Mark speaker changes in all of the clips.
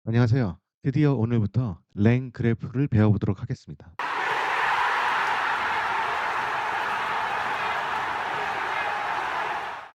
Speaker 1: 안녕하세요. 드디어 오늘부터 랭 그래프를 배워보도록 하겠습니다.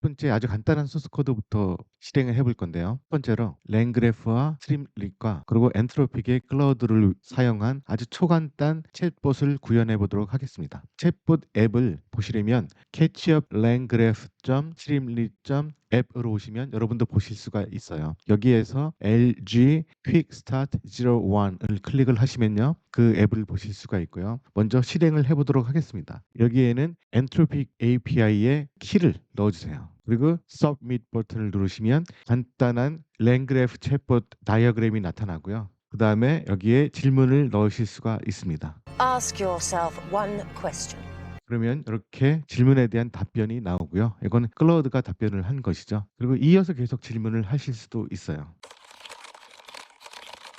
Speaker 1: 첫 번째 아주 간단한 소스 코드부터 실행을 해볼 건데요. 첫 번째로 랭 그래프와 스트림릿과 그리고 엔트로픽의 클라우드를 사용한 아주 초간단 챗봇을 구현해 보도록 하겠습니다. 챗봇 앱을 보시려면 catchup langgraph.streamlit.app으로 오시면 여러분도 보실 수가 있어요. 여기에서 LG Quick Start 01을 클릭을 하시면요. 그 앱을 보실 수가 있고요. 먼저 실행을 해보도록 하겠습니다. 여기에는 엔트로픽 API의 키를 넣어주세요. 그리고 Submit 버튼을 누르시면 간단한 랭그래프 챗봇 다이어그램이 나타나고요. 그 다음에 여기에 질문을 넣으실 수가 있습니다.
Speaker 2: Ask yourself one question.
Speaker 1: 그러면 이렇게 질문에 대한 답변이 나오고요. 이건 클라우드가 답변을 한 것이죠. 그리고 이어서 계속 질문을 하실 수도 있어요.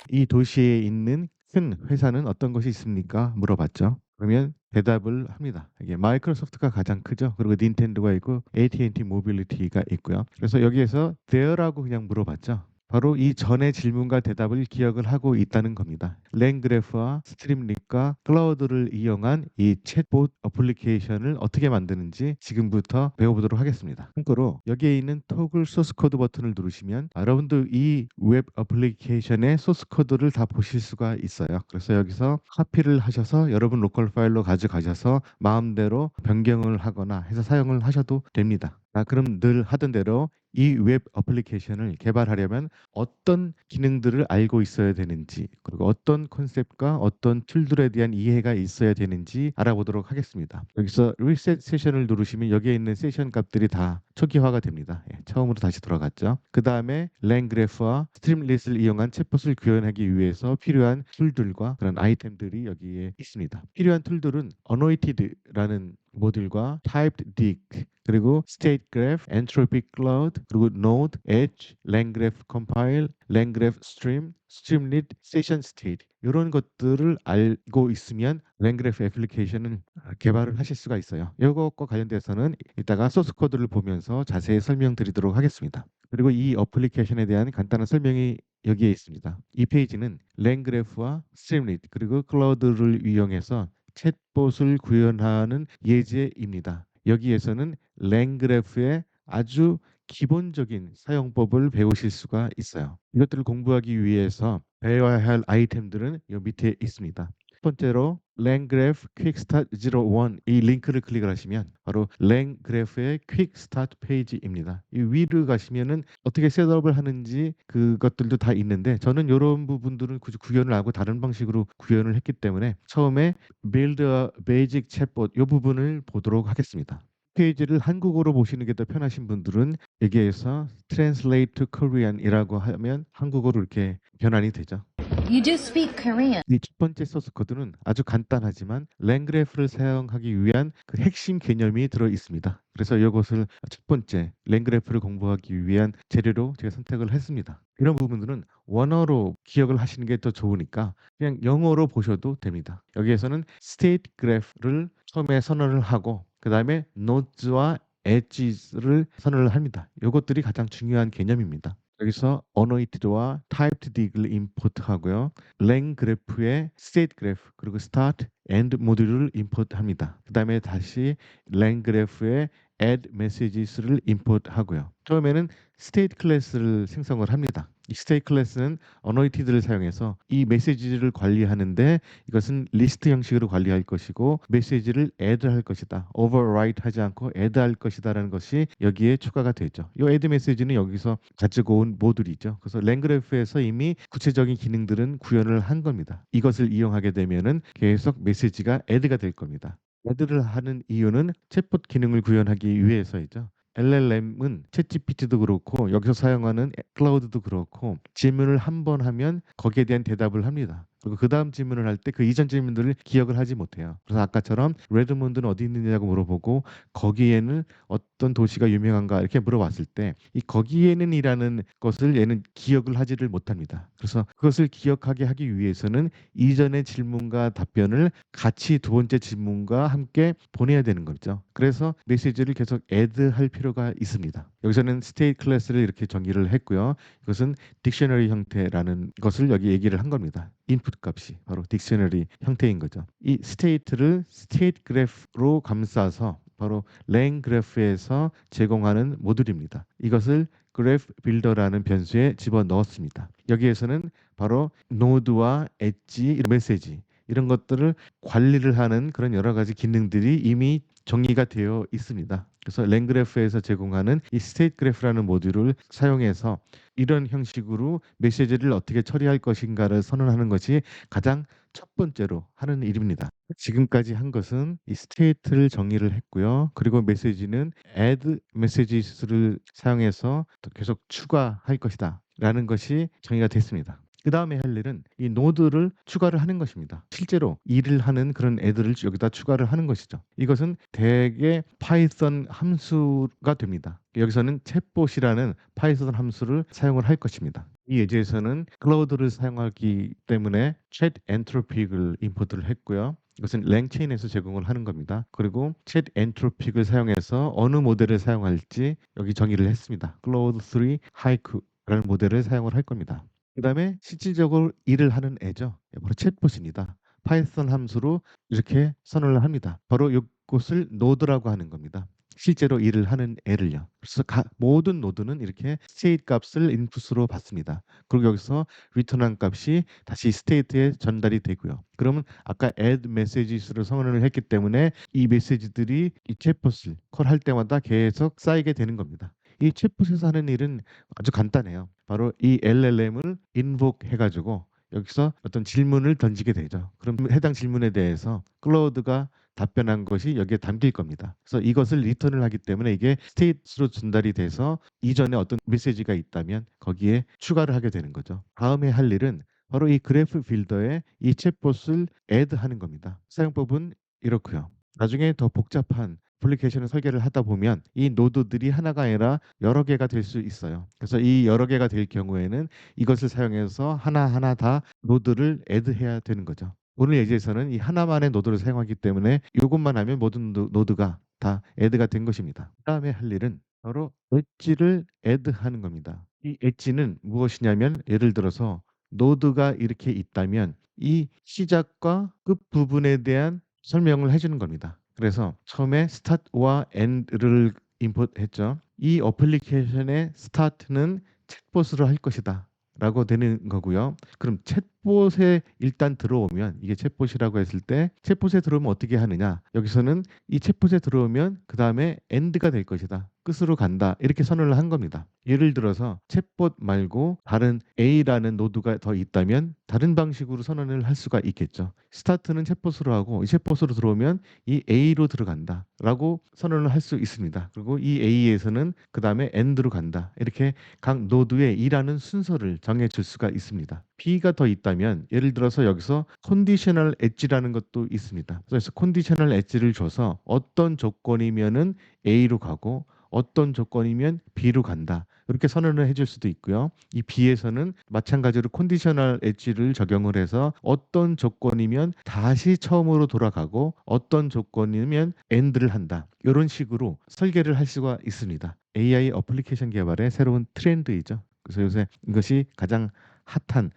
Speaker 1: 이 도시에 있는 큰 회사는 어떤 것이 있습니까? 물어봤죠. 그러면 대답을 합니다. 이게 마이크로소프트가 가장 크죠. 그리고 닌텐도가 있고 AT&T 모빌리티가 있고요. 그래서 여기에서 there라고 그냥 물어봤죠. 바로 이 전의 질문과 대답을 기억을 하고 있다는 겁니다. 랭그래프와 스트림릿과 클라우드를 이용한 이 챗봇 어플리케이션을 어떻게 만드는지 지금부터 배워보도록 하겠습니다. 참고로 여기에 있는 토글 소스 코드 버튼을 누르시면 여러분도 이 웹 어플리케이션의 소스 코드를 다 보실 수가 있어요. 그래서 여기서 카피를 하셔서 여러분 로컬 파일로 가져가셔서 마음대로 변경을 하거나 해서 사용을 하셔도 됩니다. 그럼 늘 하던 대로 이 웹 어플리케이션을 개발하려면 어떤 기능들을 알고 있어야 되는지, 그리고 어떤 컨셉과 어떤 툴들에 대한 이해가 있어야 되는지 알아보도록 하겠습니다. 여기서 리셋 세션을 누르시면 여기에 있는 세션 값들이 다 초기화가 됩니다. 처음으로 다시 돌아갔죠. 그 다음에 랭그래프와 스트림릿을 이용한 챗봇을 구현하기 위해서 필요한 툴들과 그런 아이템들이 여기에 있습니다. 필요한 툴들은 Annotated라는 모듈과 Typed Dig, 그리고 State Graph, Entropic Cloud, 그리고 Node, Edge, Langgraph Compile, Langgraph Stream, Streamlit, Session State 이런 것들을 알고 있으면 랭그래프 애플리케이션은 개발을 하실 수가 있어요. 이것과 관련돼서는 이따가 소스 코드를 보면서 자세히 설명드리도록 하겠습니다. 그리고 이 어플리케이션에 대한 간단한 설명이 여기에 있습니다. 이 페이지는 랭그래프와 스트림릿 그리고 클라우드를 이용해서 챗봇을 구현하는 예제입니다. 여기에서는 랭그래프의 아주 기본적인 사용법을 배우실 수가 있어요. 이것들을 공부하기 위해서 배워야 할 아이템들은 이 밑에 있습니다. 첫 번째로 랭그래프 퀵스타트 01 이 링크를 클릭을 하시면 바로 랭그래프의 퀵스타트 페이지입니다. 이 위를 가시면은 어떻게 셋업을 하는지 그것들도 다 있는데 저는 이런 부분들은 굳이 구현을 하고 다른 방식으로 구현을 했기 때문에 처음에 Build a Basic Chatbot 이 부분을 보도록 하겠습니다. 페이지를 한국어로 보시는 게 더 편하신 분들은 여기에서 Translate to Korean이라고 하면 한국어로 이렇게 변환이 되죠.
Speaker 3: You do speak Korean.
Speaker 1: 이 첫 번째 소스 코드는 아주 간단하지만 랭그래프를 사용하기 위한 그 핵심 개념이 들어 있습니다. 그래서 이것을 첫 번째 랭그래프를 공부하기 위한 재료로 제가 선택을 했습니다. 이런 부분들은 원어로 기억을 하시는 게 더 좋으니까 그냥 영어로 보셔도 됩니다. 여기에서는 스테이트 그래프를 처음에 선언을 하고 그 다음에 노드와 엣지를 선언을 합니다. 이것들이 가장 중요한 개념입니다. 여기서 Annotated와 Typed Dig을 임포트하고요. 랭 그래프의 State 그래프 그리고 Start, End 모듈을 임포트합니다. 그 다음에 다시 랭 그래프의 Add Messages를 임포트하고요. 처음에는 State 클래스를 생성을 합니다. 이 State 클래스는 Annoted를 사용해서 이 메시지를 관리하는데 이것은 리스트 형식으로 관리할 것이고 메시지를 add 할 것이다. overwrite 하지 않고 add 할 것이다라는 것이 여기에 추가가 되죠. 이 add 메시지는 여기서 가지고 온 모듈이죠. 그래서 랭그래프에서 이미 구체적인 기능들은 구현을 한 겁니다. 이것을 이용하게 되면은 계속 메시지가 add가 될 겁니다. add를 하는 이유는 챗봇 기능을 구현하기 위해서이죠. LLM은 챗GPT도 그렇고 여기서 사용하는 클라우드도 그렇고 질문을 한 번 하면 거기에 대한 대답을 합니다. 그리고 그다음 질문을 할 때 그 이전 질문들을 기억을 하지 못해요. 그래서 아까처럼 레드몬드는 어디 있느냐고 물어보고 거기에는 어떤 도시가 유명한가 이렇게 물어봤을 때 이 거기에는이라는 것을 얘는 기억을 하지를 못합니다. 그래서 그것을 기억하게 하기 위해서는 이전의 질문과 답변을 같이 두 번째 질문과 함께 보내야 되는 거죠. 그래서 메시지를 계속 add할 필요가 있습니다. 여기서는 state 클래스를 이렇게 정의를 했고요. 이것은 딕셔너리 형태라는 것을 여기 얘기를 한 겁니다. 인풋 값이 바로 딕셔너리 형태인 거죠. 이 state를 state graph로 감싸서 바로 랭 그래프에서 제공하는 모듈입니다. 이것을 그래프 빌더라는 변수에 집어넣었습니다. 여기에서는 바로 노드와 엣지, 이런 메시지 이런 것들을 관리를 하는 그런 여러 가지 기능들이 이미 정리가 되어 있습니다. 그래서 랭그래프에서 제공하는 이 스테이트 그래프라는 모듈을 사용해서 이런 형식으로 메시지를 어떻게 처리할 것인가를 선언하는 것이 가장 첫 번째로 하는 일입니다. 지금까지 한 것은 이 스테이트를 정의를 했고요. 그리고 메시지는 add messages를 사용해서 또 계속 추가할 것이다 라는 것이 정의가 됐습니다. 그 다음에 할 일은 이 노드를 추가를 하는 것입니다. 실제로 일을 하는 그런 애들을 여기다 추가를 하는 것이죠. 이것은 대개 파이썬 함수가 됩니다. 여기서는 챗봇이라는 파이썬 함수를 사용을 할 것입니다. 이 예제에서는 클라우드를 사용하기 때문에 챗 엔트로픽을 임포트를 했고요. 이것은 랭체인에서 제공을 하는 겁니다. 그리고 챗 엔트로픽을 사용해서 어느 모델을 사용할지 여기 정의를 했습니다. 클라우드 3 하이쿠라는 모델을 사용을 할 겁니다. 그다음에 실질적으로 일을 하는 애죠. 바로 챗봇입니다. 파이썬 함수로 이렇게 선언을 합니다. 바로 이것을 노드라고 하는 겁니다. 실제로 일을 하는 애를요. 그래서 모든 노드는 이렇게 스테이트 값을 인풋으로 받습니다. 그리고 여기서 리턴한 값이 다시 스테이트에 전달이 되고요. 그러면 아까 add messages를 선언을 했기 때문에 이 메시지들이 이 챗봇을 콜할 때마다 계속 쌓이게 되는 겁니다. 이 챗봇에서 하는 일은 아주 간단해요. 바로 이 LLM을 invoke 해가지고 여기서 어떤 질문을 던지게 되죠. 그럼 해당 질문에 대해서 클라우드가 답변한 것이 여기에 담길 겁니다. 그래서 이것을 리턴을 하기 때문에 이게 스테이트로 전달이 돼서 이전에 어떤 메시지가 있다면 거기에 추가를 하게 되는 거죠. 다음에 할 일은 바로 이 그래프 빌더에 이 챗봇을 add하는 겁니다. 사용법은 이렇고요. 나중에 더 복잡한 애플리케이션을 설계를 하다 보면 이 노드들이 하나가 아니라 여러 개가 될 수 있어요. 그래서 이 여러 개가 될 경우에는 이것을 사용해서 하나하나 다 노드를 add해야 되는 거죠. 오늘 예제에서는 이 하나만의 노드를 사용하기 때문에 이것만 하면 모든 노드가 다 add가 된 것입니다. 그다음에 할 일은 바로 엣지를 add하는 겁니다. 이 엣지는 무엇이냐면 예를 들어서 노드가 이렇게 있다면 이 시작과 끝 부분에 대한 설명을 해주는 겁니다. 그래서 처음에 start와 end를 임포트했죠. 이 어플리케이션의 start는 챗봇으로 할 것이다. 라고 되는 거고요. 그럼 챗봇에 일단 들어오면 이게 챗봇이라고 했을 때 챗봇에 들어오면 어떻게 하느냐? 여기서는 이 챗봇에 들어오면 그 다음에 end가 될 것이다. 끝으로 간다. 이렇게 선언을 한 겁니다. 예를 들어서 챗봇 말고 다른 A라는 노드가 더 있다면 다른 방식으로 선언을 할 수가 있겠죠. 스타트는 챗봇으로 하고 이 챗봇으로 들어오면 이 A로 들어간다. 라고 선언을 할 수 있습니다. 그리고 이 A에서는 그 다음에 end로 간다. 이렇게 각 노드에 일하는 순서를 정해 줄 수가 있습니다. B가 더 있다면 예를 들어서 여기서 컨디셔널 엣지라는 것도 있습니다. 그래서 컨디셔널 엣지를 줘서 어떤 조건이면은 A로 가고 어떤 조건이면 B로 간다. 이렇게 선언을 해줄 수도 있고요. 이 B에서는 마찬가지로 컨디셔널 엣지를 적용을 해서 어떤 조건이면 다시 처음으로 돌아가고 어떤 조건이면 end를 한다. 이런 식으로 설계를 할 수가 있습니다. AI 어플리케이션 개발의 새로운 트렌드이죠. 그래서 요새 이것이 가장 핫한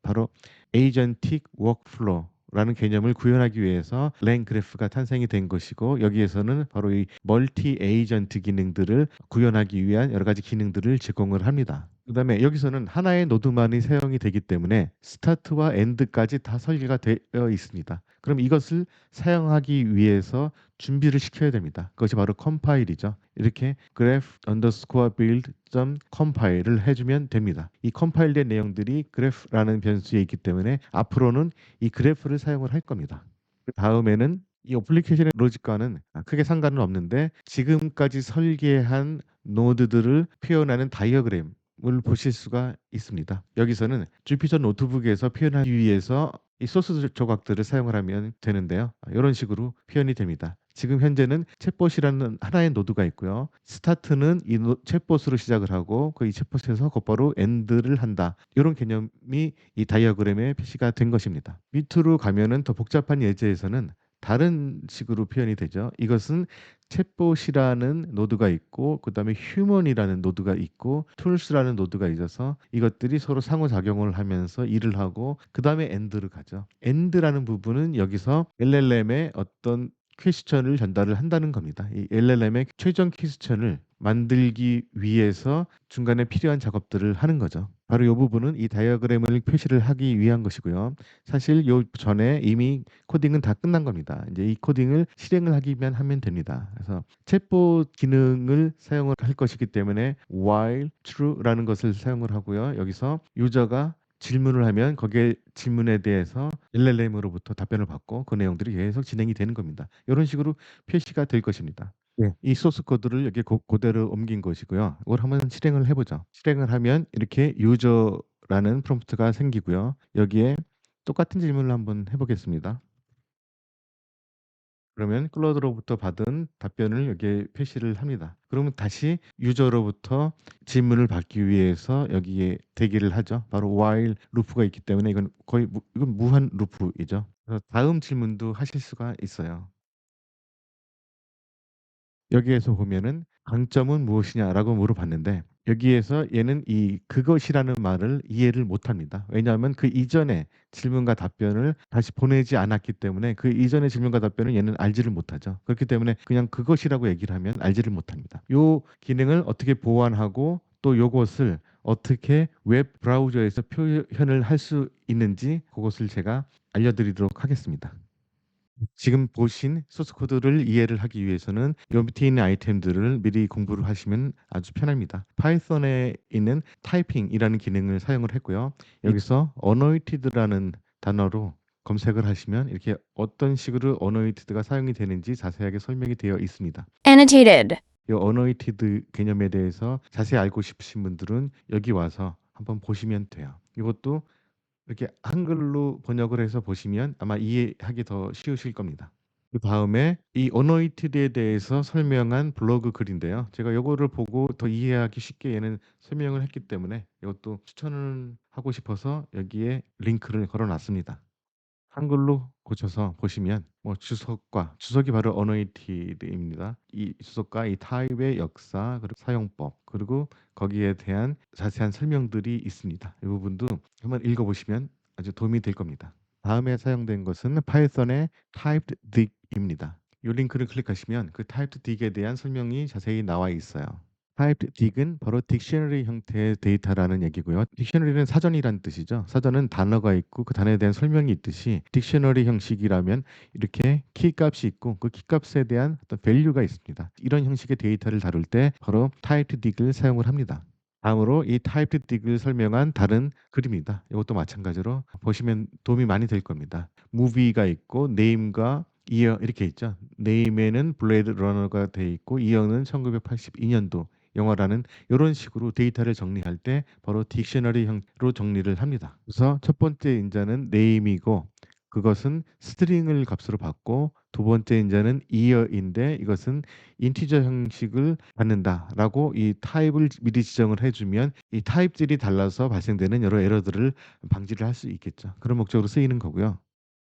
Speaker 1: 바로 에이전틱 워크플로우라는 개념을 구현하기 위해서 랭그래프가 탄생이 된 것이고 여기에서는 바로 이 멀티 에이전트 기능들을 구현하기 위한 여러 가지 기능들을 제공을 합니다. 그다음에 여기서는 하나의 노드만이 사용이 되기 때문에 스타트와 엔드까지 다 설계가 되어 있습니다. 그럼 이것을 사용하기 위해서 준비를 시켜야 됩니다. 그것이 바로 컴파일이죠. 이렇게 graph underscore build compile을 해주면 됩니다. 이 컴파일된 내용들이 graph라는 변수에 있기 때문에 앞으로는 이 그래프를 사용을 할 겁니다. 그 다음에는 이 어플리케이션의 로직과는 크게 상관은 없는데 지금까지 설계한 노드들을 표현하는 다이어그램을 보실 수가 있습니다. 여기서는 주피터 노트북에서 표현하기 위해서 이 소스 조각들을 사용을 하면 되는데요. 이런 식으로 표현이 됩니다. 지금 현재는 챗봇이라는 하나의 노드가 있고요. 스타트는 이 챗봇으로 시작을 하고 그 이 챗봇에서 곧바로 엔드를 한다. 이런 개념이 이 다이어그램에 표시가 된 것입니다. 밑으로 가면은 더 복잡한 예제에서는 다른 식으로 표현이 되죠. 이것은 챗봇이라는 노드가 있고 그다음에 휴먼이라는 노드가 있고 툴스라는 노드가 있어서 이것들이 서로 상호작용을 하면서 일을 하고 그다음에 엔드를 가죠. 엔드라는 부분은 여기서 LLM의 어떤 퀘스천을 전달을 한다는 겁니다. 이 LLM의 최종 퀘스천을 만들기 위해서 중간에 필요한 작업들을 하는 거죠. 바로 이 부분은 이 다이어그램을 표시를 하기 위한 것이고요. 사실 요 전에 이미 코딩은 다 끝난 겁니다. 이제 이 코딩을 실행을 하기만 하면 됩니다. 그래서 챗봇 기능을 사용을 할 것이기 때문에 while true라는 것을 사용을 하고요. 여기서 유저가 질문을 하면 거기에 질문에 대해서 LLM으로부터 답변을 받고 그 내용들이 계속 진행이 되는 겁니다. 이런 식으로 표시가 될 것입니다. 네. 이 소스 코드를 여기 그대로 옮긴 것이고요. 이걸 한번 실행을 해보죠. 실행을 하면 이렇게 유저라는 프롬프트가 생기고요. 여기에 똑같은 질문을 한번 해보겠습니다. 그러면 클로드로부터 받은 답변을 여기에 표시를 합니다. 그러면 다시 유저로부터 질문을 받기 위해서 여기에 대기를 하죠. 바로 while 루프가 있기 때문에 이건 거의 이건 무한 루프이죠. 그래서 다음 질문도 하실 수가 있어요. 여기에서 보면은 "강점은 무엇이냐?"라고 물어봤는데 여기에서 얘는 이 그것이라는 말을 이해를 못합니다. 왜냐하면 그 이전에 질문과 답변을 다시 보내지 않았기 때문에 그 이전의 질문과 답변을 얘는 알지를 못하죠. 그렇기 때문에 그냥 그것이라고 얘기를 하면 알지를 못합니다. 요 기능을 어떻게 보완하고 또 요것을 어떻게 웹 브라우저에서 표현을 할 수 있는지 그것을 제가 알려드리도록 하겠습니다. 지금 보신 소스 코드를 이해를 하기 위해서는 요 밑에 있는 아이템들을 미리 공부를 하시면 아주 편합니다. 파이썬에 있는 타이핑이라는 기능을 사용을 했고요. 여기서 annotated라는 단어로 검색을 하시면 이렇게 어떤 식으로 annoted가 사용이 되는지 자세하게 설명이 되어 있습니다.
Speaker 3: Annotated.
Speaker 1: 이 annotated 개념에 대해서 자세히 알고 싶으신 분들은 여기 와서 한번 보시면 돼요. 이것도 이렇게 한글로 번역을 해서 보시면 아마 이해하기 더 쉬우실 겁니다. 그다음에 이 어노이티드에 대해서 설명한 블로그 글인데요. 제가 요거를 보고 더 이해하기 쉽게 얘는 설명을 했기 때문에 이것도 추천을 하고 싶어서 여기에 링크를 걸어 놨습니다. 한글로 고쳐서 보시면 뭐 주석이 바로 어노이티드입니다. 이 주석과 이 타입의 역사 그리고 사용법 그리고 거기에 대한 자세한 설명들이 있습니다. 이 부분도 한번 읽어 보시면 아주 도움이 될 겁니다. 다음에 사용된 것은 파이썬의 typed dig입니다. 이 링크를 클릭하시면 그 typed dig에 대한 설명이 자세히 나와 있어요. typed dig은 바로 딕셔너리 형태의 데이터라는 얘기고요. 딕셔너리는 사전이란 뜻이죠. 사전은 단어가 있고 그 단어에 대한 설명이 있듯이 딕셔너리 형식이라면 이렇게 키값이 있고 그 키값에 대한 어떤 밸류가 있습니다. 이런 형식의 데이터를 다룰 때 바로 typed dig을 사용을 합니다. 다음으로 이 typed dig을 설명한 다른 글입니다. 이것도 마찬가지로 보시면 도움이 많이 될 겁니다. movie가 있고 name과 year 이렇게 있죠. name에는 블레이드 러너가 돼 있고 year는 1982년도 영화라는 이런 식으로 데이터를 정리할 때 바로 딕셔너리 형태로 정리를 합니다. 그래서 첫 번째 인자는 name이고 그것은 스트링을 값으로 받고 두 번째 인자는 year인데 이것은 인티저 형식을 받는다라고 이 타입을 미리 지정을 해주면 이 타입들이 달라서 발생되는 여러 에러들을 방지를 할 수 있겠죠. 그런 목적으로 쓰이는 거고요.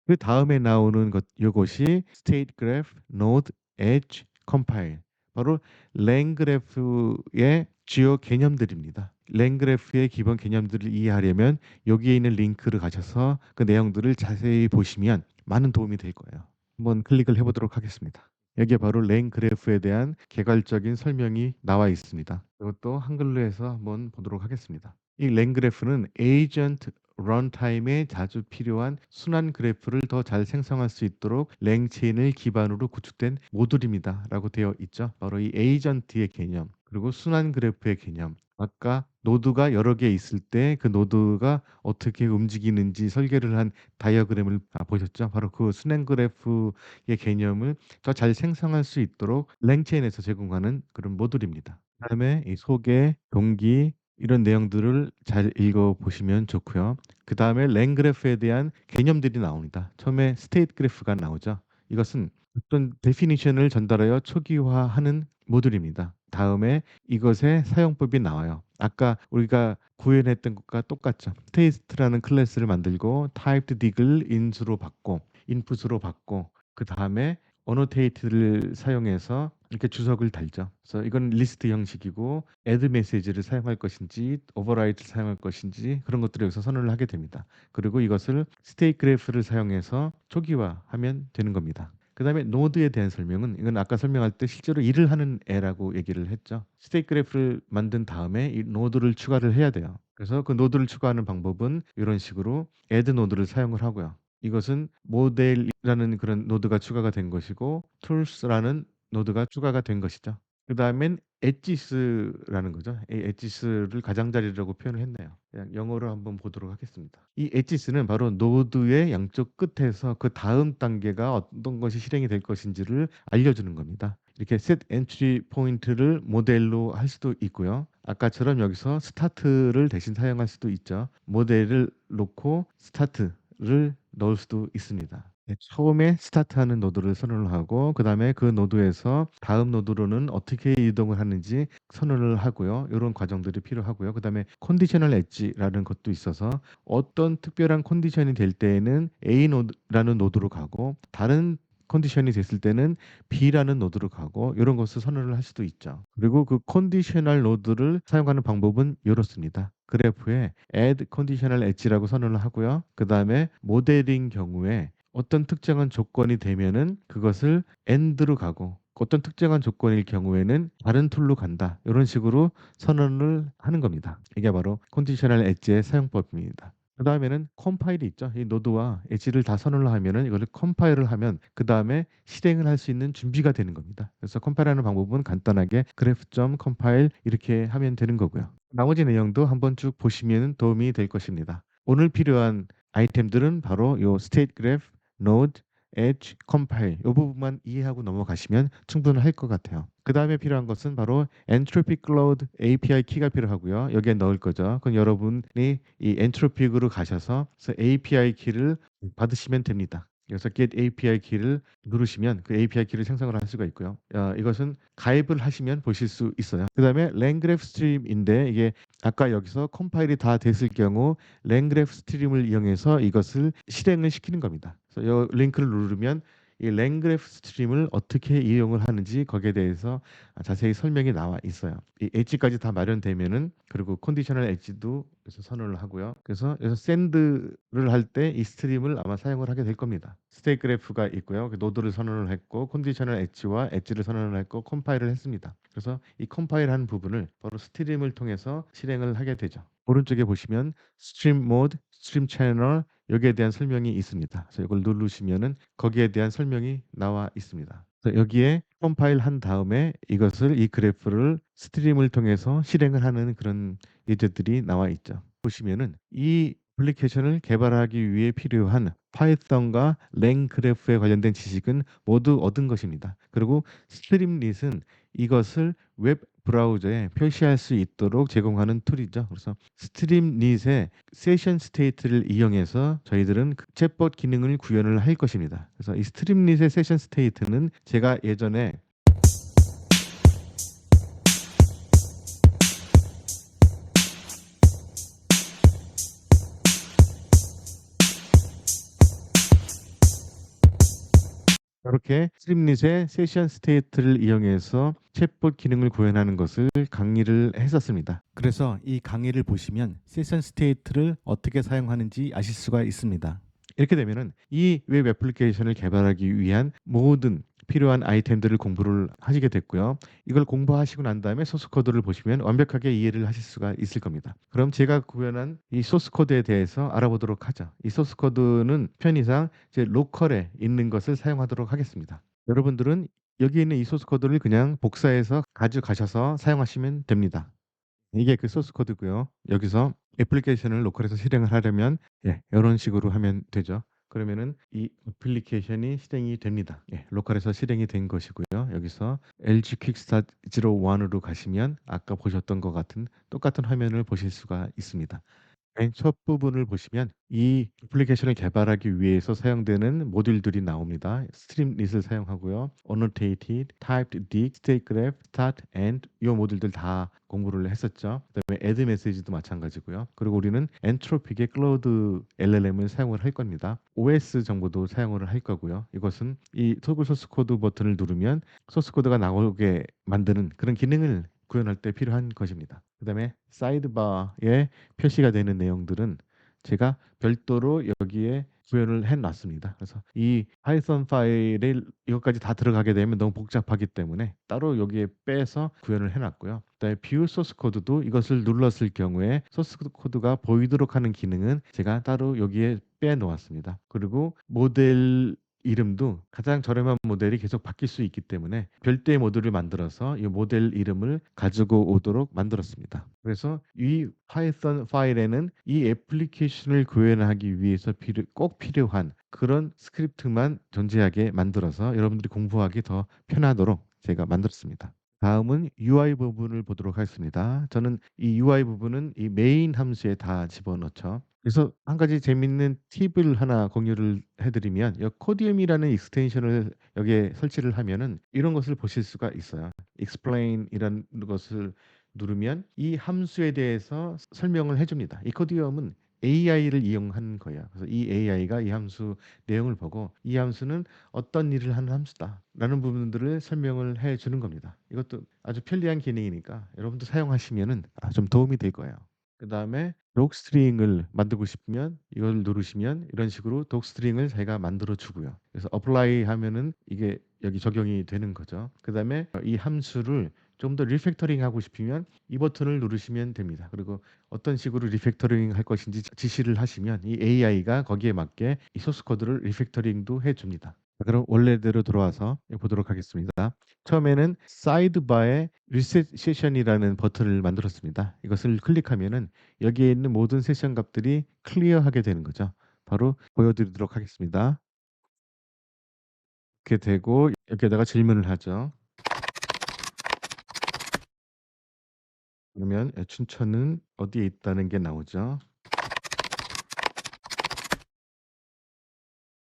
Speaker 1: 그 다음에 나오는 것 요것이 state graph, node, edge, compile 바로 랭그래프의 주요 개념들입니다. 랭그래프의 기본 개념들을 이해하려면 여기에 있는 링크를 가셔서 그 내용들을 자세히 보시면 많은 도움이 될 거예요. 한번 클릭을 해보도록 하겠습니다. 여기에 바로 랭그래프에 대한 개괄적인 설명이 나와 있습니다. 이것도 한글로 해서 한번 보도록 하겠습니다. 이 랭그래프는 에이전트 런타임에 자주 필요한 순환 그래프를 더 잘 생성할 수 있도록 랭체인을 기반으로 구축된 모듈입니다라고 되어 있죠. 바로 이 에이전트의 개념 그리고 순환 그래프의 개념 아까 노드가 여러 개 있을 때 그 노드가 어떻게 움직이는지 설계를 한 다이어그램을 보셨죠? 바로 그 순환 그래프의 개념을 더 잘 생성할 수 있도록 랭체인에서 제공하는 그런 모듈입니다. 그다음에 이 소개, 동기, 이런 내용들을 잘 읽어보시면 좋고요. 그 다음에 랭그래프에 대한 개념들이 나옵니다. 처음에 스테이트 그래프가 나오죠. 이것은 어떤 데피니션을 전달하여 초기화하는 모듈입니다. 다음에 이것의 사용법이 나와요. 아까 우리가 구현했던 것과 똑같죠. 스테이트라는 클래스를 만들고 타입드 딕을 인수로 받고 인풋으로 받고 그 다음에 어노테이트를 사용해서 이렇게 주석을 달죠. 그래서 이건 리스트 형식이고 add 메시지를 사용할 것인지 override를 사용할 것인지 그런 것들을 여기서 선언을 하게 됩니다. 그리고 이것을 스테이트 그래프를 사용해서 초기화하면 되는 겁니다. 그 다음에 노드에 대한 설명은 이건 아까 설명할 때 실제로 일을 하는 애라고 얘기를 했죠. 스테이트 그래프를 만든 다음에 이 노드를 추가를 해야 돼요. 그래서 그 노드를 추가하는 방법은 이런 식으로 add 노드를 사용을 하고요. 이것은 모델이라는 그런 노드가 추가가 된 것이고 tools라는 노드가 추가가 된 것이죠. 그다음엔 엣지스라는 거죠. 이 엣지스를 가장자리라고 표현을 했네요. 그냥 영어로 한번 보도록 하겠습니다. 이 엣지스는 바로 노드의 양쪽 끝에서 그 다음 단계가 어떤 것이 실행이 될 것인지를 알려주는 겁니다. 이렇게 set entry 포인트를 모델로 할 수도 있고요. 아까처럼 여기서 스타트를 대신 사용할 수도 있죠. 모델을 놓고 스타트를 넣을 수도 있습니다. 네, 처음에 스타트하는 노드를 선언을 하고 그 다음에 그 노드에서 다음 노드로는 어떻게 이동을 하는지 선언을 하고요. 이런 과정들이 필요하고요. 그 다음에 컨디셔널 엣지라는 것도 있어서 어떤 특별한 컨디션이 될 때에는 A 노드라는 노드로 가고 다른 컨디션이 됐을 때는 B라는 노드로 가고 이런 것을 선언을 할 수도 있죠. 그리고 그 컨디셔널 노드를 사용하는 방법은 이렇습니다. 그래프에 add conditional edge라고 선언을 하고요. 그 다음에 모델인 경우에 어떤 특정한 조건이 되면은 그것을 end로 가고 어떤 특정한 조건일 경우에는 다른 툴로 간다. 이런 식으로 선언을 하는 겁니다. 이게 바로 컨디셔널 엣지의 사용법입니다. 그 다음에는 컴파일이 있죠. 이 노드와 엣지를 다 선언을 하면은 이거를 컴파일을 하면 그 다음에 실행을 할 수 있는 준비가 되는 겁니다. 그래서 컴파일하는 방법은 간단하게 greph.compile 이렇게 하면 되는 거고요. 나머지 내용도 한번 쭉 보시면 도움이 될 것입니다. 오늘 필요한 아이템들은 바로 요 state graph, node, edge, compile 이 부분만 이해하고 넘어가시면 충분할 것 같아요. 그 다음에 필요한 것은 바로 entropy cloud API 키가 필요하고요. 여기에 넣을 거죠. 그럼 여러분이 이 entropic으로 가셔서 API 키를 받으시면 됩니다. 그래서 get API 키를 누르시면 그 API 키를 생성을 할 수가 있고요. 이것은 가입을 하시면 보실 수 있어요. 그 다음에 랭그래프 스트림인데 이게 아까 여기서 컴파일이 다 됐을 경우 랭그래프 스트림을 이용해서 이것을 실행을 시키는 겁니다. 그래서 이 링크를 누르면 이 랭그래프 스트림을 어떻게 이용을 하는지 거기에 대해서 자세히 설명이 나와 있어요. 이 엣지까지 다 마련되면은 그리고 컨디셔널 엣지도 그래서 선언을 하고요. 그래서 여기서 샌드를 할 때 이 스트림을 아마 사용을 하게 될 겁니다. 스테이크 그래프가 있고요. 그 노드를 선언을 했고 컨디셔널 엣지와 엣지를 선언을 했고 컴파일을 했습니다. 그래서 이 컴파일하는 부분을 바로 스트림을 통해서 실행을 하게 되죠. 오른쪽에 보시면 스트림 모드, 스트림 채널 여기에 대한 설명이 있습니다. 그래서 이걸 누르시면은 거기에 대한 설명이 나와 있습니다. 그래서 여기에 컴파일 한 다음에 이것을 이 그래프를 스트림을 통해서 실행을 하는 그런 예제들이 나와 있죠. 보시면은 이 애플리케이션을 개발하기 위해 필요한 파이썬과 랭그래프에 관련된 지식은 모두 얻은 것입니다. 그리고 스트림릿은 이것을 웹 브라우저에 표시할 수 있도록 제공하는 툴이죠. 그래서 스트림릿의 세션 스테이트를 이용해서 저희들은 그 챗봇 기능을 구현을 할 것입니다. 그래서 이 스트림릿의 세션 스테이트는 제가 예전에 이렇게 스트림릿의 세션 스테이트를 이용해서 챗봇 기능을 구현하는 것을 강의를 했었습니다. 그래서 이 강의를 보시면 세션 스테이트를 어떻게 사용하는지 아실 수가 있습니다. 이렇게 되면은 이 웹 애플리케이션을 개발하기 위한 모든 필요한 아이템들을 공부를 하시게 됐고요. 이걸 공부하시고 난 다음에 소스 코드를 보시면 완벽하게 이해를 하실 수가 있을 겁니다. 그럼 제가 구현한 이 소스 코드에 대해서 알아보도록 하죠. 이 소스 코드는 편의상 제 로컬에 있는 것을 사용하도록 하겠습니다. 여러분들은 여기 있는 이 소스 코드를 그냥 복사해서 가져가셔서 사용하시면 됩니다. 이게 그 소스 코드고요. 여기서 애플리케이션을 로컬에서 실행을 하려면 이런 식으로 하면 되죠. 그러면은 이 애플리케이션이 실행이 됩니다. 예, 로컬에서 실행이 된 것이고요. 여기서 LG 퀵스타트 01으로 가시면 아까 보셨던 것 같은 똑같은 화면을 보실 수가 있습니다. 맨 첫 부분을 보시면 이 애플리케이션을 개발하기 위해서 사용되는 모듈들이 나옵니다. 스트림릿을 사용하고요. annotated, typed dict, state graph, start, end 이 모듈들 다 공부를 했었죠. 그다음에 add message도 마찬가지고요. 그리고 우리는 엔트로픽의 클라우드 LLM을 사용을 할 겁니다. OS 정보도 사용을 할 거고요. 이것은 이 토글 소스 코드 버튼을 누르면 소스 코드가 나오게 만드는 그런 기능을 구현할 때 필요한 것입니다. 그다음에 사이드바에 표시가 되는 내용들은 제가 별도로 여기에 구현을 해 놨습니다. 그래서 이 파이썬 파일을 이것까지 다 들어가게 되면 너무 복잡하기 때문에 따로 여기에 빼서 구현을 해 놨고요. 그다음에 뷰 소스 코드도 이것을 눌렀을 경우에 소스 코드가 보이도록 하는 기능은 제가 따로 여기에 빼 놓았습니다. 그리고 모델 이름도 가장 저렴한 모델이 계속 바뀔 수 있기 때문에 별도의 모듈을 만들어서 이 모델 이름을 가지고 오도록 만들었습니다. 그래서 이 파이썬 파일에는 이 애플리케이션을 구현하기 위해서 꼭 필요한 그런 스크립트만 존재하게 만들어서 여러분들이 공부하기 더 편하도록 제가 만들었습니다. 다음은 UI 부분을 보도록 하겠습니다. 저는 이 UI 부분은 이 메인 함수에 다 집어넣죠. 그래서 한 가지 재밌는 팁을 하나 공유를 해드리면 이 코디움이라는 익스텐션을 여기에 설치를 하면은 이런 것을 보실 수가 있어요. explain이라는 것을 누르면 이 함수에 대해서 설명을 해줍니다. 이 코디움은 AI를 이용한 거예요. 그래서 이 AI가 이 함수 내용을 보고 이 함수는 어떤 일을 하는 함수다라는 부분들을 설명을 해주는 겁니다. 이것도 아주 편리한 기능이니까 여러분도 사용하시면은 좀 도움이 될 거예요. 그 다음에 독스트링을 만들고 싶으면 이걸 누르시면 이런 식으로 독스트링을 제가 만들어 주고요. 그래서 apply 하면은 이게 여기 적용이 되는 거죠. 그 다음에 이 함수를 좀 더 리팩터링 하고 싶으면 이 버튼을 누르시면 됩니다. 그리고 어떤 식으로 리팩터링 할 것인지 지시를 하시면 이 AI가 거기에 맞게 이 소스 코드를 리팩터링도 해줍니다. 자, 그럼 원래대로 돌아와서 보도록 하겠습니다. 처음에는 사이드바에 리셋 세션이라는 버튼을 만들었습니다. 이것을 클릭하면은 여기에 있는 모든 세션 값들이 클리어하게 되는 거죠. 바로 보여드리도록 하겠습니다. 이렇게 되고 여기에다가 질문을 하죠. 그러면 춘천은 어디에 있다는 게 나오죠.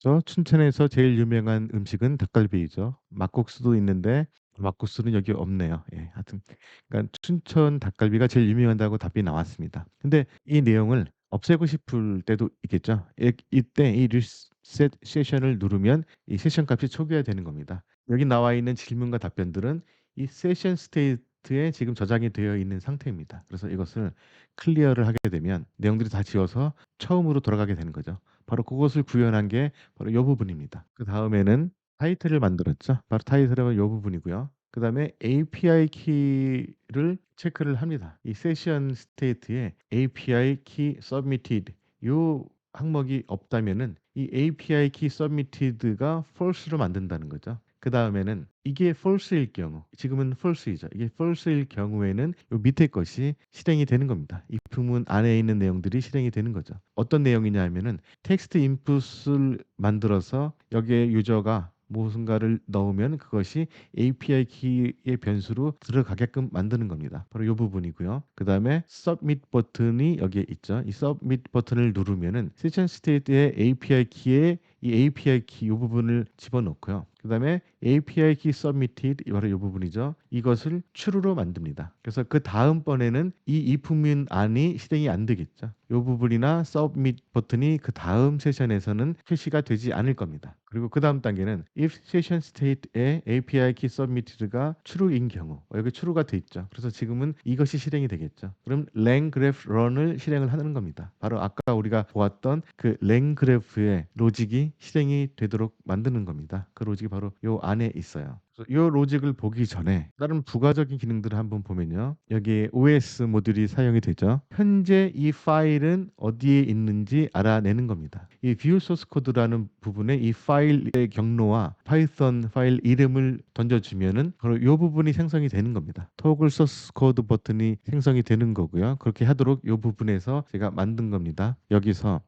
Speaker 1: 그래서 춘천에서 제일 유명한 음식은 닭갈비이죠. 막국수도 있는데 막국수는 여기 없네요. 예, 하여튼 그러니까 춘천 닭갈비가 제일 유명하다고 답이 나왔습니다. 근데 이 내용을 없애고 싶을 때도 있겠죠. 이때 이 리셋 세션을 누르면 이 세션 값이 초기화되는 겁니다. 여기 나와 있는 질문과 답변들은 이 세션 스테이트에 지금 저장이 되어 있는 상태입니다. 그래서 이것을 클리어를 하게 되면 내용들이 다 지워서 처음으로 돌아가게 되는 거죠. 바로 그것을 구현한 게 바로 요 부분입니다. 그다음에는 타이틀을 만들었죠. 바로 타이틀은 요 부분이고요. 그다음에 API 키를 체크를 합니다. 이 세션 스테이트에 API 키 submitted 요 항목이 없다면은 이 API 키 submitted가 false로 만든다는 거죠. 그다음에는 이게 false일 경우, 지금은 false이죠. 이게 false일 경우에는 요 밑에 것이 실행이 되는 겁니다. 이 부문 안에 있는 내용들이 실행이 되는 거죠. 어떤 내용이냐 하면은 텍스트 인풋을 만들어서 여기에 유저가 무슨가를 넣으면 그것이 API 키의 변수로 들어가게끔 만드는 겁니다. 바로 이 부분이고요. 그 다음에 Submit 버튼이 여기에 있죠. 이 Submit 버튼을 누르면은 세션 스테이트의 API 키에 이 API 키 이 부분을 집어넣고요. 그 다음에 API 키 submitted 바로 이 부분이죠. 이것을 true로 만듭니다. 그래서 그 다음번에는 이 if문 안이 실행이 안 되겠죠. 이 부분이나 submit 버튼이 그 다음 세션에서는 표시가 되지 않을 겁니다. 그리고 그 다음 단계는 if session state의 API key submitted가 true인 경우 여기 true가 돼 있죠. 그래서 지금은 이것이 실행이 되겠죠. 그럼 langgraph run을 실행을 하는 겁니다. 바로 아까 우리가 보았던 그 langgraph의 로직이 실행이 되도록 만드는 겁니다. 그 로직이 바로 요 안에 있어요. 이 로직을 보기 전에 다른 부가적인 기능들을 한번 보면요. 여기에 OS 모듈이 사용이 되죠. 현재 이 파일은 어디에 있는지 알아내는 겁니다. 이 view source code라는 부분에 이 파일의 경로와 파이썬 파일 이름을 던져주면은 바로 이 부분이 생성이 되는 겁니다. toggle source code 버튼이 생성이 되는 거고요. 그렇게 하도록 이 부분에서 제가 만든 겁니다. 여기서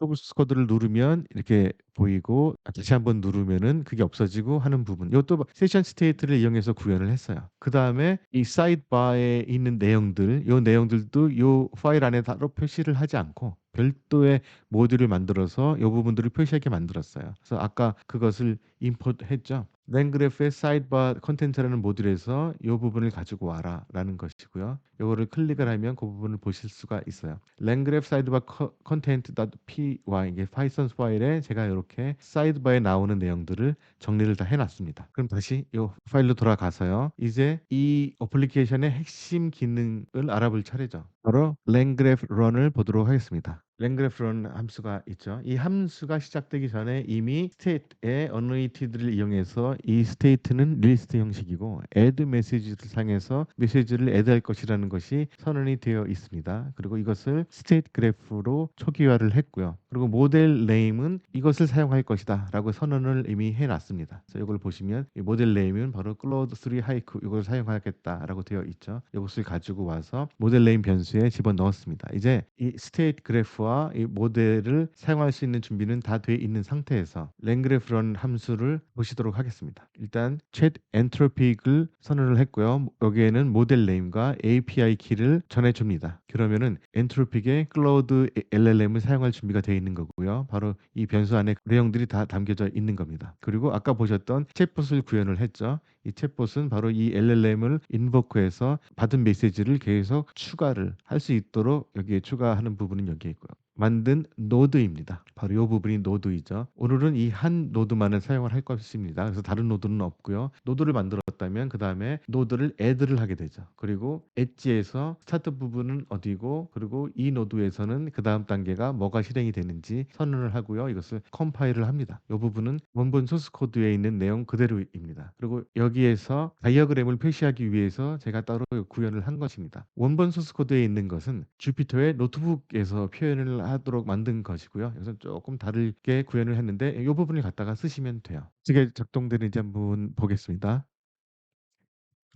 Speaker 1: 소스 코드를 누르면 이렇게 보이고 다시 한번 누르면은 그게 없어지고 하는 부분. 이것도 세션 스테이트를 이용해서 구현을 했어요. 그다음에 이 사이드바에 있는 내용들, 요 내용들도 요 파일 안에 따로 표시를 하지 않고 별도의 모듈을 만들어서 요 부분들을 표시하게 만들었어요. 그래서 아까 그것을 임포트했죠. 랭그래프의 사이드바 컨텐츠라는 모듈에서 요 부분을 가지고 와라라는 것이고요. 요거를 클릭을 하면 그 부분을 보실 수가 있어요. 랭그래프 사이드바 content.py 이게 파이썬 파일에 제가 이렇게 사이드바에 나오는 내용들을 정리를 다 해놨습니다. 그럼 다시 요 파일로 돌아가서요. 이제 이 어플리케이션의 핵심 기능을 알아볼 차례죠. 바로 랭그래프 런을 보도록 하겠습니다. 랭그래프 런 함수가 있죠. 이 함수가 시작되기 전에 이미 스테이트의 어너이티드를 이용해서 이 스테이트는 리스트 형식이고 add 메시지를 상해서 메시지를 add할 것이라는 것이 선언이 되어 있습니다. 그리고 이것을 스테이트 그래프로 초기화를 했고요. 그리고 모델 네임은 이것을 사용할 것이다라고 선언을 이미 해놨습니다. 그래서 이걸 보시면 이 모델 네임은 바로 클로드 3 하이쿠 이걸 사용하겠다라고 되어 있죠. 이것을 가지고 와서 모델 네임 변수에 집어 넣었습니다. 이제 이 스테이트 그래프와 이 모델을 사용할 수 있는 준비는 다 돼 있는 상태에서 랭그래프 런 함수를 보시도록 하겠습니다. 일단 chat entropy를 선언을 했고요. 여기에는 모델 네임과 API 키를 전해줍니다. 그러면은 엔트로픽의 클라우드 LLM을 사용할 준비가 되어 있는 거고요. 바로 이 변수 안에 내용들이 다 담겨져 있는 겁니다. 그리고 아까 보셨던 챗봇을 구현을 했죠. 이 챗봇은 바로 이 LLM을 인보크해서 받은 메시지를 계속 추가를 할 수 있도록 여기에 추가하는 부분은 여기에 있고요. 만든 노드입니다. 바로 이 부분이 노드이죠. 오늘은 이 한 노드만을 사용을 할 것입니다. 그래서 다른 노드는 없고요. 노드를 만들었다면 그 다음에 노드를 add를 하게 되죠. 그리고 엣지에서 스타트 부분은 어디고 그리고 이 노드에서는 그 다음 단계가 뭐가 실행이 되는지 선언을 하고요. 이것을 컴파일을 합니다. 이 부분은 원본 소스 코드에 있는 내용 그대로입니다. 그리고 여기에서 다이어그램을 표시하기 위해서 제가 따로 구현을 한 것입니다. 원본 소스 코드에 있는 것은 주피터의 노트북에서 표현을 하도록 만든 것이고요. 여기서 조금 다르게 구현을 했는데 이 부분을 갖다가 쓰시면 돼요. 어떻게 작동되는지 한번 보겠습니다.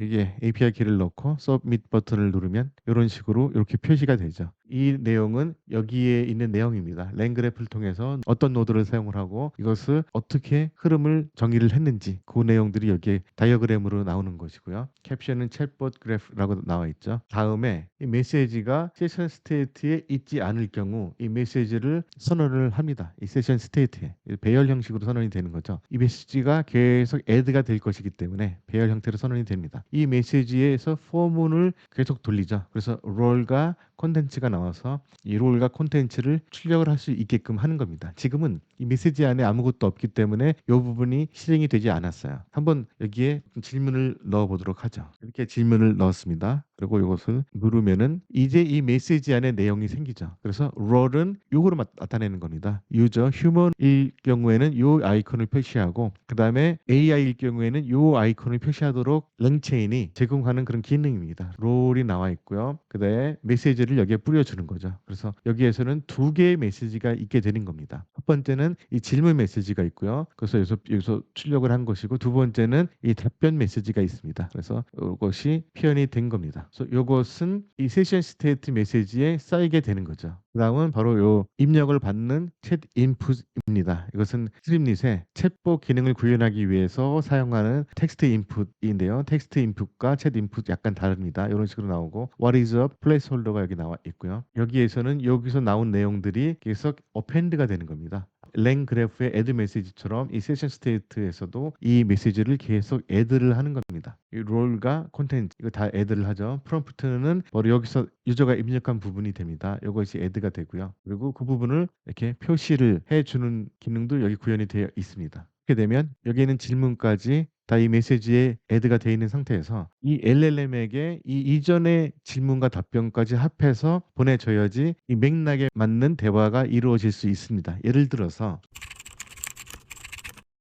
Speaker 1: 이게 API 키를 넣고 서브밋 버튼을 누르면 이런 식으로 이렇게 표시가 되죠. 이 내용은 여기에 있는 내용입니다. 랭그래프를 통해서 어떤 노드를 사용을 하고 이것을 어떻게 흐름을 정의를 했는지 그 내용들이 여기에 다이어그램으로 나오는 것이고요. 캡션은 챗봇 그래프라고 나와 있죠. 다음에 이 메시지가 세션 스테이트에 있지 않을 경우 이 메시지를 선언을 합니다. 이 세션 스테이트에 배열 형식으로 선언이 되는 거죠. 이 메시지가 계속 add가 될 것이기 때문에 배열 형태로 선언이 됩니다. 이 메시지에서 포문을 계속 돌리죠. 그래서 롤과 콘텐츠가 나와서 이 롤과 콘텐츠를 출력을 할 수 있게끔 하는 겁니다. 지금은 이 메시지 안에 아무것도 없기 때문에 이 부분이 실행이 되지 않았어요. 한번 여기에 질문을 넣어 보도록 하죠. 이렇게 질문을 넣었습니다. 그리고 이것을 누르면은 이제 이 메시지 안에 내용이 생기죠. 그래서 롤은 요거로 나타내는 겁니다. 유저 휴먼일 경우에는 요 아이콘을 표시하고 그 다음에 AI일 경우에는 요 아이콘을 표시하도록 랭체인이 제공하는 그런 기능입니다. 롤이 나와 있고요. 그 다음에 메시지를 여기에 뿌려주는 거죠. 그래서 여기에서는 두 개의 메시지가 있게 되는 겁니다. 첫 번째는 이 질문 메시지가 있고요. 그래서 여기서 출력을 한 것이고 두 번째는 이 답변 메시지가 있습니다. 그래서 이것이 표현이 된 겁니다. 그래서 이것은 이 세션 스테이트 메시지에 쌓이게 되는 거죠. 그 다음은 바로 요 입력을 받는 챗 인풋입니다. 이것은 스트림릿의 챗봇 기능을 구현하기 위해서 사용하는 텍스트 인풋인데요. 텍스트 인풋과 챗 인풋 약간 다릅니다. 이런 식으로 나오고 What is a placeholder가 여기 나와 있고요. 여기에서는 여기서 나온 내용들이 계속 어펜드가 되는 겁니다. 랭 그래프의 add 메시지처럼 이 세션 스테이트에서도 이 메시지를 계속 add를 하는 겁니다. 이 롤과 콘텐츠 이거 다 add를 하죠. 프롬프트는 바로 여기서 유저가 입력한 부분이 됩니다. 이것이 add가 되고요. 그리고 그 부분을 이렇게 표시를 해주는 기능도 여기 구현이 되어 있습니다. 이렇게 되면 여기 있는 질문까지 다 이 메시지에 add가 되어 있는 상태에서 이 LLM에게 이 이전의 질문과 답변까지 합해서 보내줘야지 이 맥락에 맞는 대화가 이루어질 수 있습니다. 예를 들어서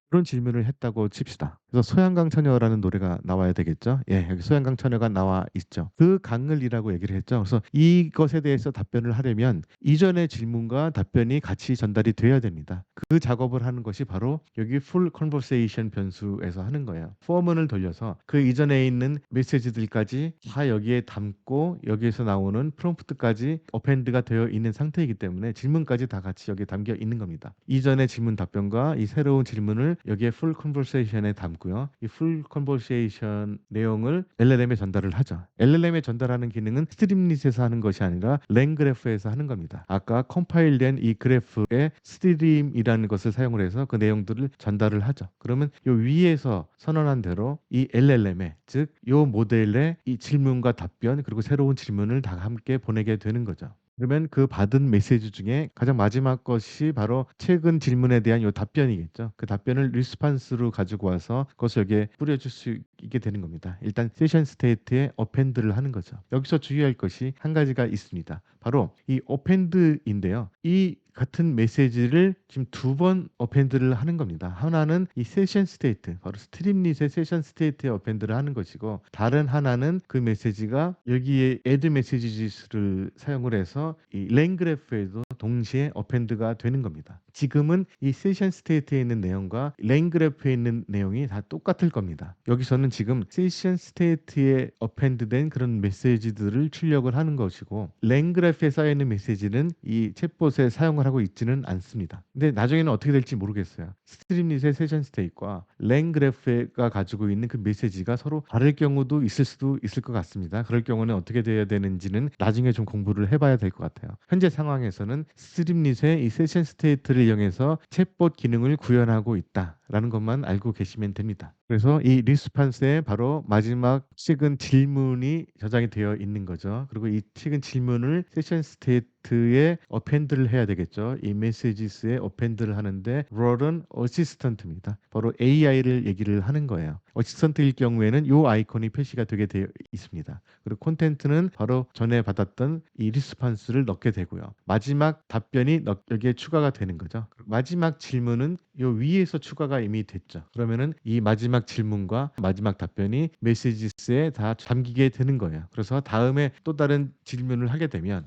Speaker 1: 그런 질문을 했다고 칩시다. 그래서 소양강 처녀라는 노래가 나와야 되겠죠. 예, 여기 소양강 처녀가 나와 있죠. 그 강을이라고 얘기를 했죠. 그래서 이것에 대해서 답변을 하려면 이전의 질문과 답변이 같이 전달이 돼야 됩니다. 그 작업을 하는 것이 바로 여기 full conversation 변수에서 하는 거예요. 포문을 돌려서 그 이전에 있는 메시지들까지 다 여기에 담고 여기에서 나오는 프롬프트까지 어펜드가 되어 있는 상태이기 때문에 질문까지 다 같이 여기에 담겨 있는 겁니다. 이전의 질문 답변과 이 새로운 질문을 여기에 full conversation에 담고요. 이 full conversation 내용을 LLM에 전달을 하죠. LLM에 전달하는 기능은 스트림릿에서 하는 것이 아니라 랭그래프에서 하는 겁니다. 아까 컴파일된 이 그래프에 스트림이라는 것을 사용을 해서 그 내용들을 전달을 하죠. 그러면 이 위에서 선언한 대로 이 LLM에 즉 이 모델의 이 질문과 답변 그리고 새로운 질문을 다 함께 보내게 되는 거죠. 그러면 그 받은 메시지 중에 가장 마지막 것이 바로 최근 질문에 대한 요 답변이겠죠. 그 답변을 리스판스로 가지고 와서 그것을 여기에 뿌려줄 수 있게 되는 겁니다. 일단 세션 스테이트에 어펜드를 하는 거죠. 여기서 주의할 것이 한 가지가 있습니다. 바로 이 어펜드인데요. 이 같은 메시지를 지금 두 번 어펜드를 하는 겁니다. 하나는 이 세션 스테이트, 바로 스트림릿의 세션 스테이트에 어펜드를 하는 것이고 다른 하나는 그 메시지가 여기에 add messages를 사용을 해서 이 랭그래프에도 동시에 어펜드가 되는 겁니다. 지금은 이 세션 스테이트에 있는 내용과 랭그래프에 있는 내용이 다 똑같을 겁니다. 여기서는 지금 세션 스테이트에 어펜드된 그런 메시지들을 출력을 하는 것이고 랭그래프에 쌓여있는 메시지는 이 챗봇에 사용을 하고 있지는 않습니다. 근데 나중에는 어떻게 될지 모르겠어요. 스트림릿의 세션 스테이트와 랭그래프가 가지고 있는 그 메시지가 서로 다를 경우도 있을 수도 있을 것 같습니다. 그럴 경우는 어떻게 돼야 되는지는 나중에 좀 공부를 해봐야 될 것 같아요. 현재 상황에서는 스트림릿의 이 세션 스테이트를 이용해서 챗봇 기능을 구현하고 있다라는 것만 알고 계시면 됩니다. 그래서 이 리스판스에 바로 마지막 최근 질문이 저장이 되어 있는 거죠. 그리고 이 최근 질문을 세션 스테이트에 어펜드를 해야 되겠죠. 이 메시지스에 어펜드를 하는데 롤은 어시스턴트입니다. 바로 AI를 얘기를 하는 거예요. 어시스턴트일 경우에는 이 아이콘이 표시가 되게 되어 있습니다. 그리고 콘텐트는 바로 전에 받았던 이 리스판스를 넣게 되고요. 마지막 답변이 여기에 추가가 되는 거죠. 마지막 질문은 이 위에서 추가가 이미 됐죠. 그러면은 이 마지막 질문과 마지막 답변이 메시지스에 다 담기게 되는 거예요. 그래서 다음에 또 다른 질문을 하게 되면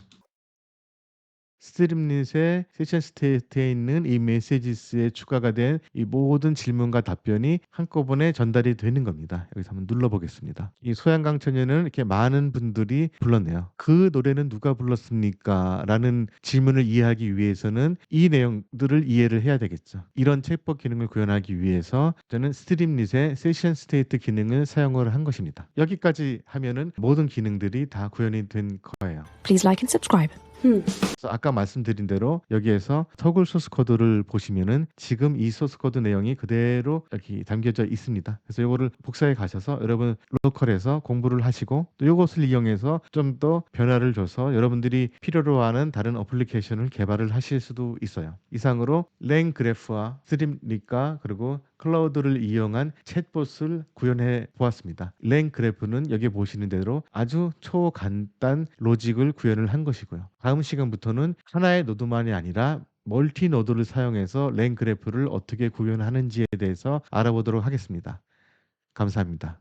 Speaker 1: 스트림릿의 세션 스테이트에 있는 이 메시지스에 추가가 된 이 모든 질문과 답변이 한꺼번에 전달이 되는 겁니다. 여기서 한번 눌러보겠습니다. 이 소양강 처녀는 이렇게 많은 분들이 불렀네요. 그 노래는 누가 불렀습니까? 라는 질문을 이해하기 위해서는 이 내용들을 이해를 해야 되겠죠. 이런 챗봇 기능을 구현하기 위해서 저는 스트림릿의 세션 스테이트 기능을 사용을 한 것입니다. 여기까지 하면은 모든 기능들이 다 구현이 된 거예요.
Speaker 4: Please like and subscribe.
Speaker 1: 그래서 아까 말씀드린 대로 여기에서 터글 소스 코드를 보시면은 지금 이 소스 코드 내용이 그대로 여기 담겨져 있습니다. 그래서 이거를 복사해 가셔서 여러분 로컬에서 공부를 하시고 또 이것을 이용해서 좀 더 변화를 줘서 여러분들이 필요로 하는 다른 어플리케이션을 개발을 하실 수도 있어요. 이상으로 랭그래프와 스트림릿과 그리고 클라우드를 이용한 챗봇을 구현해 보았습니다. 랭그래프는 여기 보시는 대로 아주 초간단 로직을 구현을 한 것이고요. 다음 시간부터는 하나의 노드만이 아니라 멀티 노드를 사용해서 랭그래프를 어떻게 구현하는지에 대해서 알아보도록 하겠습니다. 감사합니다.